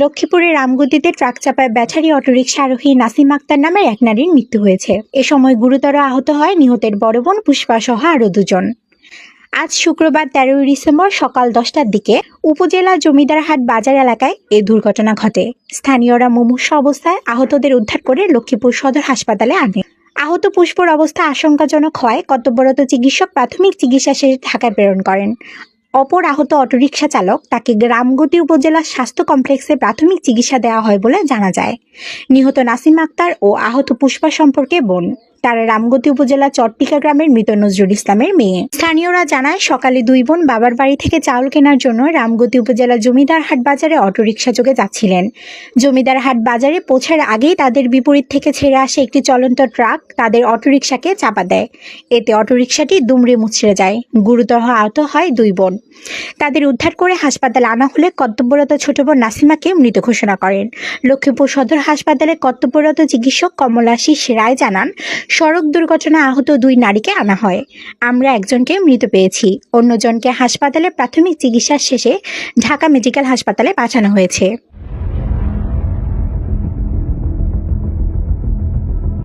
লক্ষ্মীপুরের রামগতিতে ট্রাক চাপায় battery autorickshaw আরোহী নাসিম আক্তার নামের এক নারীর মৃত্যু হয়েছে। এ সময় গুরুতর আহত হয় নিহতের বড় বোন পুষ্পা সহ আরও দুজন। আজ শুক্রবার 13 ডিসেম্বর সকাল 10টার দিকে উপজেলা জমিদারহাট বাজার এলাকায় এ দুর্ঘটনা ঘটে। স্থানীয়রা মুমূর্ষু অবস্থায় আহতদের উদ্ধার করে লক্ষ্মীপুর সদর হাসপাতালে আনে। আহত পুষ্পর অবস্থা আশঙ্কাজনক হওয়ায় কর্তব্যরত চিকিৎসক প্রাথমিক চিকিৎসা শেষে ঢাকায় প্রেরণ করেন। অপর আহত অটোরিকশা চালক তাকে রামগতি উপজেলা স্বাস্থ্য কমপ্লেক্সে প্রাথমিক চিকিৎসা দেওয়া হয় বলে জানা যায়। নিহত নাসিম আক্তার ও আহত পুষ্পা সম্পর্কে বোন। তারা রামগতি উপজেলা চট্টিকা গ্রামের মৃত নজরুল ইসলামের মেয়ে। স্থানীয়রা জানায় সকালে দুই বোন বাবার বাড়ি থেকে চাউল কেনার জন্য রামগতি উপজেলা জমিদারহাট বাজারে অটোরিকশা যোগে যাচ্ছিলেন। জমিদারহাট বাজারে পৌঁছার আগেই তাদের বিপরীত থেকে ছেড়ে আসে একটি চলন্ত ট্রাক তাদের অটোরিকশাকে চাপা দেয়। এতে অটোরিকশাটি দুমড়ে মুচড়ে যায়। গুরুতর আহত হয় দুই বোন। তাদের উদ্ধার করে হাসপাতালে আনা হলে কর্তব্যরত ছোট বোন নাসিমাকে মৃত ঘোষণা করেন। লক্ষ্মীপুর সদর হাসপাতালে কর্তব্যরত চিকিৎসক কমলাশিস রায় জানান, সড়ক দুর্ঘটনায় আহত দুই নারীকে আনা হয়। আমরা একজনকে মৃত পেয়েছি, অন্যজনকে হাসপাতালে প্রাথমিক চিকিৎসা শেষে ঢাকা মেডিকেল হাসপাতালে পাঠানো হয়েছে।